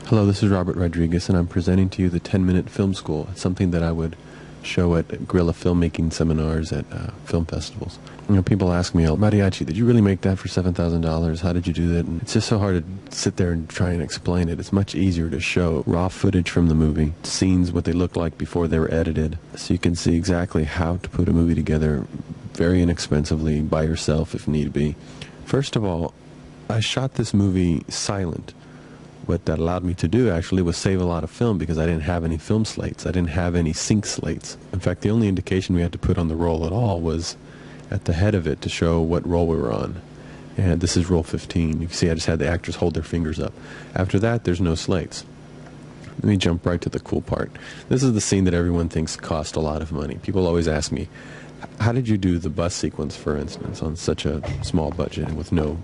Hello, this is Robert Rodríguez, and I'm presenting to you the 10-Minute Film School. It's something that I would show at guerrilla filmmaking seminars at film festivals. You know, people ask me, Mariachi, did you really make that for $7,000? How did you do that? And it's just so hard to sit there and try and explain it. It's much easier to show raw footage from the movie, scenes, what they looked like before they were edited, so you can see exactly how to put a movie together very inexpensively by yourself if need be. First of all, I shot this movie silent. What that allowed me to do actually was save a lot of film because I didn't have any film slates. I didn't have any sync slates. In fact, the only indication we had to put on the roll at all was at the head of it to show what roll we were on. And this is roll 15. You can see I just had the actors hold their fingers up. After that, there's no slates. Let me jump right to the cool part. This is the scene that everyone thinks cost a lot of money. People always ask me, how did you do the bus sequence, for instance, on such a small budget and with no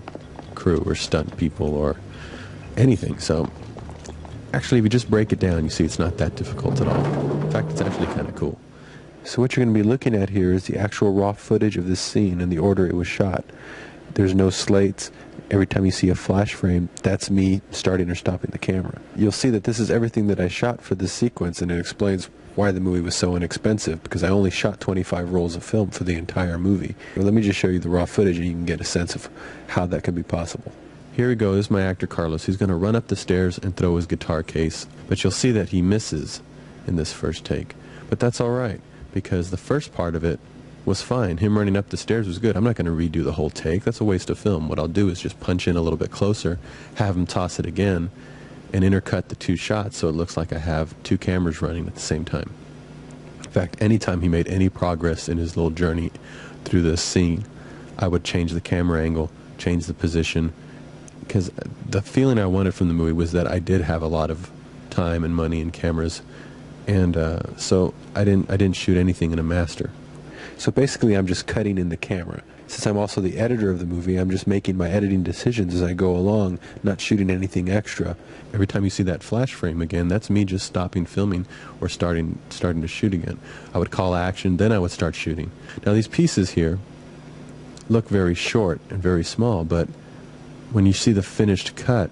crew or stunt people or anything? So actually, if you just break it down, you see it's not that difficult at all. In fact, it's actually kind of cool. So what you're going to be looking at here is the actual raw footage of this scene and the order it was shot. There's no slates. Every time you see a flash frame, that's me starting or stopping the camera. You'll see that this is everything that I shot for this sequence, and it explains why the movie was so inexpensive, because I only shot 25 rolls of film for the entire movie. Well, let me just show you the raw footage and you can get a sense of how that could be possible. Here we go. This is my actor Carlos. He's going to run up the stairs and throw his guitar case, but you'll see that he misses in this first take. But that's all right, because the first part of it was fine. Him running up the stairs was good. I'm not going to redo the whole take. That's a waste of film. What I'll do is just punch in a little bit closer, have him toss it again, and intercut the two shots so it looks like I have two cameras running at the same time. In fact, anytime he made any progress in his little journey through this scene, I would change the camera angle, change the position, because the feeling I wanted from the movie was that I did have a lot of time and money and cameras, and so I didn't shoot anything in a master. So basically, I'm just cutting in the camera. Since I'm also the editor of the movie, I'm just making my editing decisions as I go along, not shooting anything extra. Every time you see that flash frame again, that's me just stopping filming or starting to shoot again. I would call action, then I would start shooting. Now these pieces here look very short and very small, but when you see the finished cut,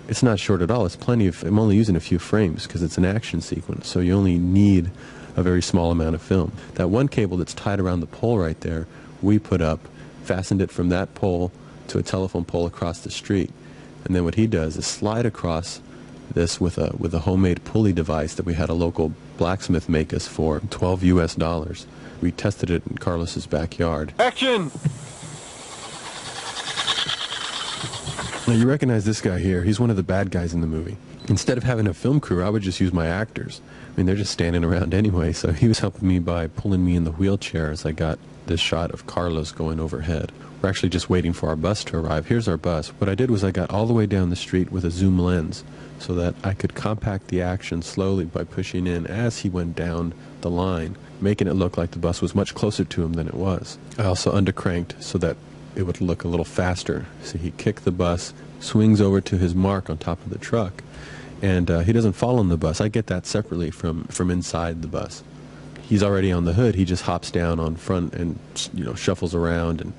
it's not short at all. It's plenty of, I'm only using a few frames because it's an action sequence, so you only need a very small amount of film. That one cable that's tied around the pole right there, we put up, fastened it from that pole to a telephone pole across the street. And then what he does is slide across this with a homemade pulley device that we had a local blacksmith make us for $12 US. We tested it in Carlos's backyard. Action! Now you recognize this guy here. He's one of the bad guys in the movie. Instead of having a film crew, I would just use my actors. I mean, they're just standing around anyway, so he was helping me by pulling me in the wheelchair as I got this shot of Carlos going overhead. We're actually just waiting for our bus to arrive. Here's our bus. What I did was I got all the way down the street with a zoom lens so that I could compact the action slowly by pushing in as he went down the line, making it look like the bus was much closer to him than it was. I also undercranked so that it would look a little faster. So he kicked the bus, swings over to his mark on top of the truck, and he doesn't fall on the bus. I get that separately from inside the bus. He's already on the hood. He just hops down on front and, you know, shuffles around. And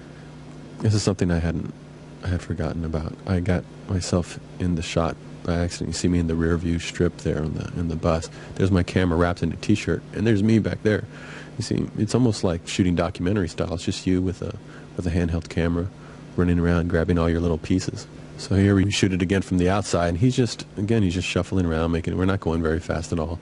this is something I had forgotten about. I got myself in the shot by accident. You see me in the rear view strip there in the bus. There's my camera wrapped in a t-shirt, and there's me back there. You see, it's almost like shooting documentary style. It's just you with a handheld camera running around grabbing all your little pieces. So here we shoot it again from the outside, and he's just shuffling around, we're not going very fast at all,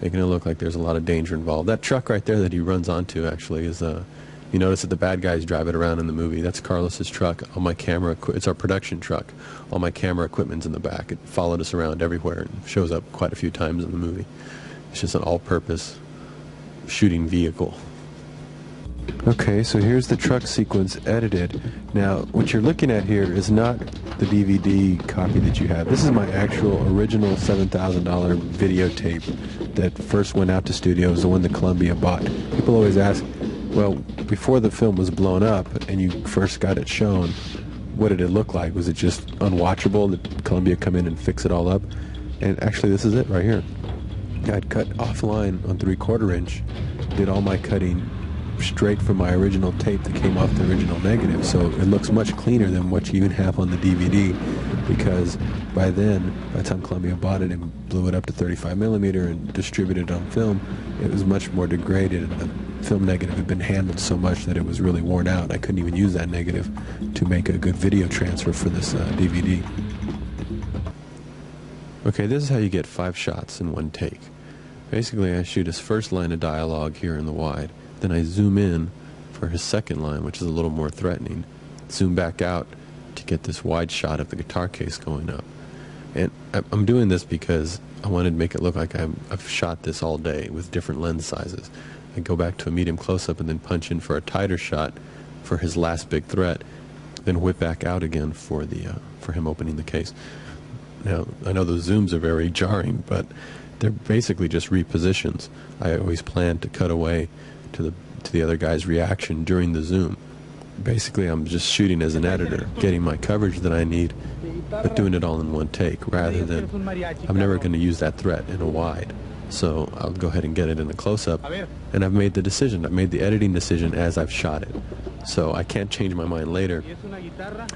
making it look like there's a lot of danger involved. That truck right there that he runs onto actually is, you notice that the bad guys drive it around in the movie. That's Carlos's truck. All my camera, it's our production truck. All my camera equipment's in the back. It followed us around everywhere and shows up quite a few times in the movie. It's just an all-purpose shooting vehicle. Okay, so here's the truck sequence edited. Now, what you're looking at here is not the DVD copy that you have. This is my actual original $7,000 videotape that first went out to studios, the one that Columbia bought. People always ask, well, before the film was blown up and you first got it shown, what did it look like? Was it just unwatchable? Did Columbia come in and fix it all up? And actually, this is it right here. I'd cut offline on 3/4 inch, did all my cutting straight from my original tape that came off the original negative, so it looks much cleaner than what you even have on the DVD. because by the time Columbia bought it and blew it up to 35 millimeter and distributed it on film, it was much more degraded, and the film negative had been handled so much that it was really worn out. I couldn't even use that negative to make a good video transfer for this DVD. Okay, this is how you get 5 shots in one take. Basically, I shoot his first line of dialogue here in the wide, then I zoom in for his second line, which is a little more threatening, zoom back out to get this wide shot of the guitar case going up. And I'm doing this because I wanted to make it look like I've shot this all day with different lens sizes. I go back to a medium close-up and then punch in for a tighter shot for his last big threat, then whip back out again for him opening the case. Now, I know those zooms are very jarring, but they're basically just repositions. I always plan to cut away to the other guy's reaction during the zoom. Basically, I'm just shooting as an editor, getting my coverage that I need, but doing it all in one take, rather than, I'm never going to use that threat in a wide. So I'll go ahead and get it in a close-up, and I've made the decision. I've made the editing decision as I've shot it. So I can't change my mind later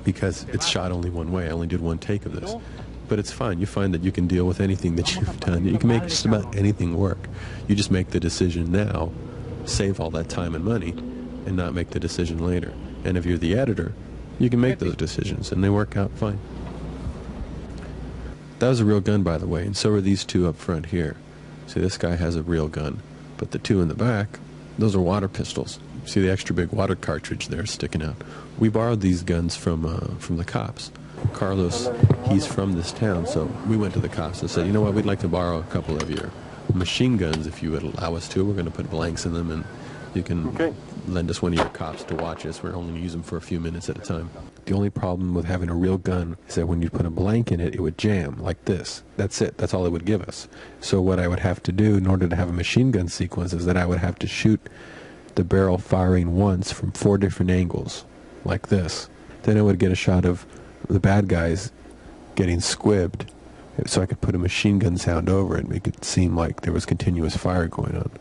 because it's shot only one way. I only did one take of this. But it's fine. You find that you can deal with anything that you've done. You can make just about anything work. You just make the decision now, save all that time and money, and not make the decision later. And if you're the editor, you can make those decisions, and they work out fine. That was a real gun, by the way, and so are these two up front here. See, this guy has a real gun, but the two in the back, those are water pistols. See the extra big water cartridge there sticking out. We borrowed these guns from the cops. Carlos, he's from this town, so we went to the cops and said, you know what, we'd like to borrow a couple of your machine guns if you would allow us to. We're going to put blanks in them, and you can lend us one of your cops to watch us. We're only going to use them for a few minutes at a time. The only problem with having a real gun is that when you put a blank in it, it would jam like this. That's it. That's all it would give us. So what I would have to do in order to have a machine gun sequence is that I would have to shoot the barrel firing once from 4 different angles, like this. Then I would get a shot of the bad guys getting squibbed, so I could put a machine gun sound over it and make it seem like there was continuous fire going on.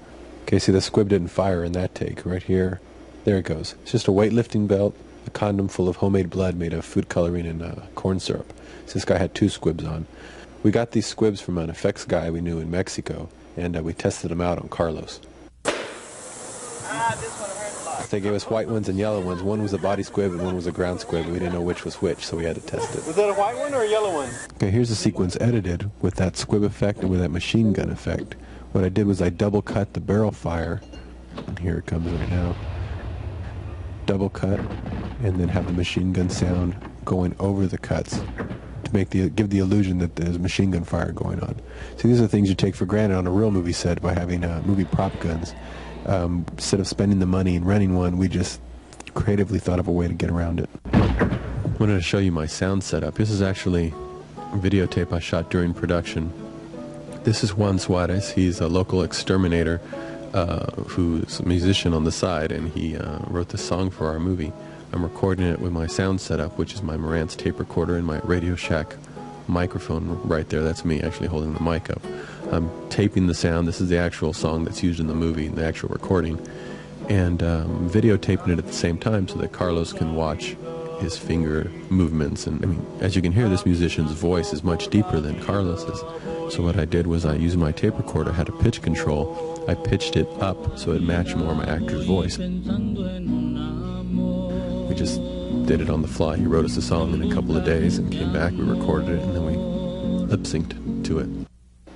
Okay, see, the squib didn't fire in that take. Right here, there it goes. It's just a weightlifting belt, a condom full of homemade blood made of food coloring and corn syrup. So this guy had 2 squibs on. We got these squibs from an effects guy we knew in Mexico, and we tested them out on Carlos. They gave us white ones and yellow ones. One was a body squib and one was a ground squib. We didn't know which was which, so we had to test it. Was that a white one or a yellow one? Okay, here's the sequence edited with that squib effect and with that machine gun effect. What I did was I double cut the barrel fire, and here it comes right now. Double cut, and then have the machine gun sound going over the cuts to give the illusion that there's machine gun fire going on. See, these are things you take for granted on a real movie set by having movie prop guns. Instead of spending the money and renting one, we just creatively thought of a way to get around it. I wanted to show you my sound setup. This is actually a videotape I shot during production. This is Juan Suarez. He's a local exterminator who's a musician on the side, and he wrote this song for our movie. I'm recording it with my sound setup, which is my Marantz tape recorder and my Radio Shack microphone right there. That's me actually holding the mic up. I'm taping the sound. This is the actual song that's used in the movie, the actual recording, and videotaping it at the same time so that Carlos can watch his finger movements. And I mean, as you can hear, this musician's voice is much deeper than Carlos's. So what I did was I used my tape recorder, had a pitch control. I pitched it up so it matched more my actor's voice. We just did it on the fly. He wrote us a song in a couple of days and came back, we recorded it, and then we lip-synced to it.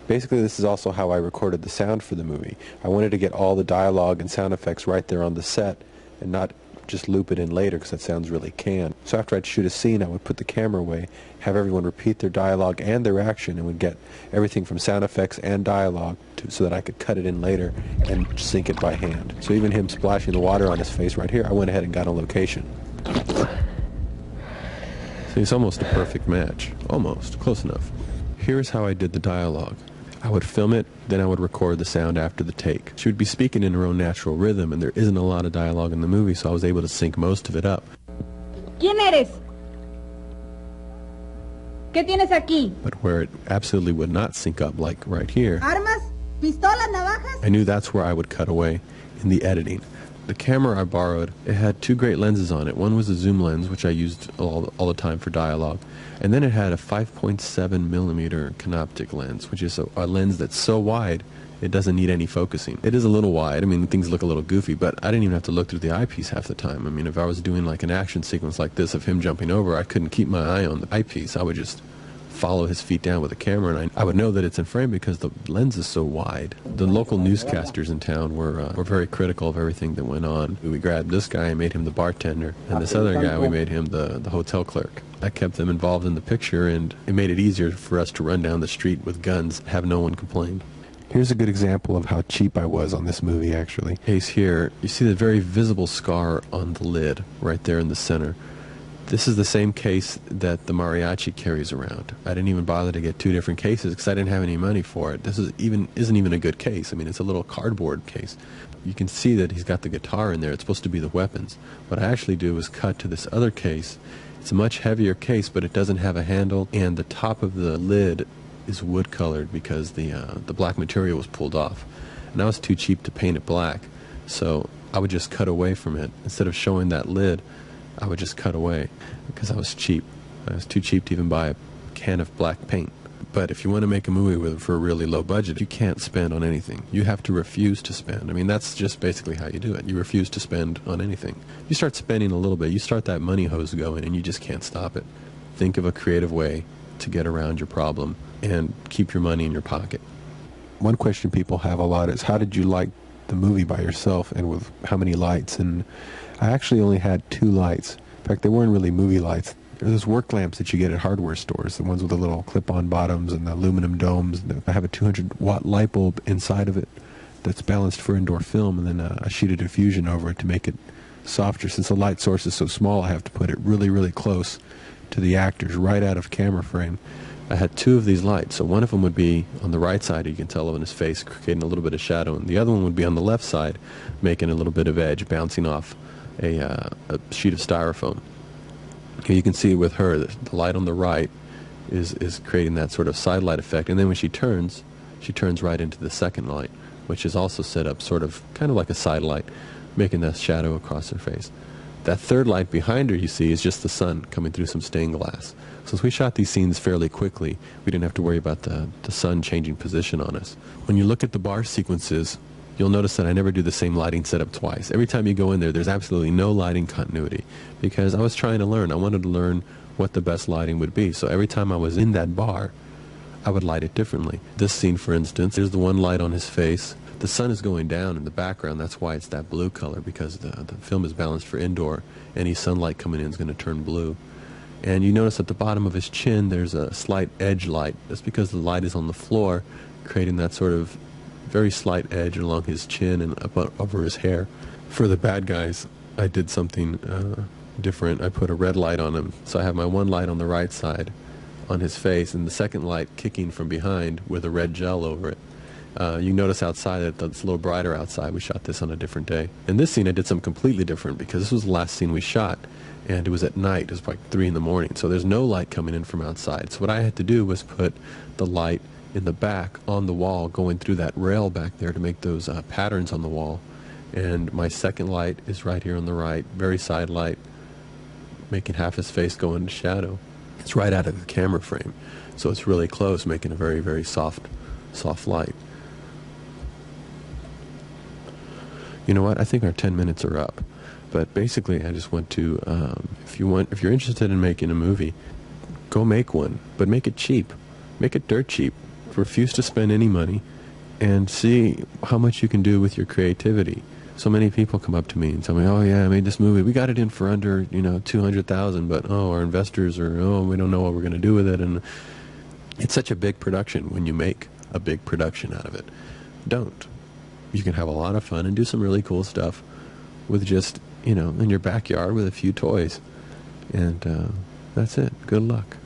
Basically, this is also how I recorded the sound for the movie. I wanted to get all the dialogue and sound effects right there on the set and not just loop it in later because that sounds really canned. So after I'd shoot a scene, I would put the camera away, have everyone repeat their dialogue and their action, and would get everything from sound effects and dialogue so that I could cut it in later and sync it by hand. So even him splashing the water on his face right here, I went ahead and got a location. See, it's almost a perfect match. Almost. Close enough. Here's how I did the dialogue. I would film it, then I would record the sound after the take. She would be speaking in her own natural rhythm, and there isn't a lot of dialogue in the movie, so I was able to sync most of it up. ¿Quién eres? ¿Qué tienes aquí? But where it absolutely would not sync up, like right here, ¿Armas? ¿Pistolas? ¿Navajas? I knew that's where I would cut away in the editing. The camera I borrowed, it had two great lenses on it. One was a zoom lens, which I used all the time for dialogue. And then it had a 5.7 millimeter canoptic lens, which is a lens that's so wide, it doesn't need any focusing. It is a little wide. I mean, things look a little goofy, but I didn't even have to look through the eyepiece half the time. I mean, if I was doing like an action sequence like this of him jumping over, I couldn't keep my eye on the eyepiece. I would just follow his feet down with the camera, and I would know that it's in frame because the lens is so wide. The local newscasters in town were very critical of everything that went on. We grabbed this guy and made him the bartender, and this other guy, we made him the hotel clerk. That kept them involved in the picture, and it made it easier for us to run down the street with guns, have no one complain. Here's a good example of how cheap I was on this movie, actually. Case here, you see the very visible scar on the lid right there in the center. This is the same case that the Mariachi carries around. I didn't even bother to get two different cases because I didn't have any money for it. This isn't even a good case. I mean, it's a little cardboard case. You can see that he's got the guitar in there. It's supposed to be the weapons. What I actually do is cut to this other case. It's a much heavier case, but it doesn't have a handle, and the top of the lid is wood colored because the black material was pulled off. And I was too cheap to paint it black, so I would just cut away from it. Instead of showing that lid, I would just cut away because I was cheap. I was too cheap to even buy a can of black paint. But if you want to make a movie for a really low budget, you can't spend on anything. You have to refuse to spend. I mean, that's just basically how you do it. You refuse to spend on anything. You start spending a little bit. You start that money hose going, and you just can't stop it. Think of a creative way to get around your problem and keep your money in your pocket. One question people have a lot is, how did you light the movie by yourself, and with how many lights? And I actually only had 2 lights. In fact, they weren't really movie lights. They're those work lamps that you get at hardware stores, the ones with the little clip-on bottoms and the aluminum domes. I have a 200-watt light bulb inside of it that's balanced for indoor film, and then a sheet of diffusion over it to make it softer. Since the light source is so small, I have to put it really, really close to the actors, right out of camera frame. I had 2 of these lights, so one of them would be on the right side, you can tell on his face, creating a little bit of shadow, and the other one would be on the left side, making a little bit of edge, bouncing off a sheet of styrofoam. Here you can see with her, the light on the right is creating that sort of side light effect, and then when she turns right into the second light, which is also set up sort of kind of like a side light, making that shadow across her face. That third light behind her, you see, is just the sun coming through some stained glass. Since we shot these scenes fairly quickly, we didn't have to worry about the sun changing position on us. When you look at the bar sequences, you'll notice that I never do the same lighting setup twice. Every time you go in there, there's absolutely no lighting continuity, because I was trying to learn. I wanted to learn what the best lighting would be. So every time I was in that bar, I would light it differently. This scene, for instance, there's the one light on his face. The sun is going down in the background. That's why it's that blue color, because the film is balanced for indoor. Any sunlight coming in is going to turn blue. And you notice at the bottom of his chin there's a slight edge light. That's because the light is on the floor, creating that sort of very slight edge along his chin and up over his hair. For the bad guys, I did something different. I put a red light on him. So I have my one light on the right side on his face, and the second light kicking from behind with a red gel over it. You notice outside that it's a little brighter outside. We shot this on a different day. In this scene, I did something completely different, because this was the last scene we shot, and it was at night. It was like 3 in the morning, so there's no light coming in from outside. So what I had to do was put the light in the back on the wall, going through that rail back there to make those patterns on the wall. And my second light is right here on the right, very side light, making half his face go into shadow. It's right out of the camera frame, so it's really close, making a very, very soft light. You know what? I think our 10 minutes are up. But basically, I just want to, if you're interested in making a movie, go make one, but make it cheap. Make it dirt cheap. Refuse to spend any money, and see how much you can do with your creativity. So many people come up to me and tell me, "Oh yeah, I made this movie. We got it in for under, $200,000, but our investors are, we don't know what we're going to do with it." And it's such a big production when you make a big production out of it. Don't. You can have a lot of fun and do some really cool stuff with just, in your backyard with a few toys. And that's it. Good luck.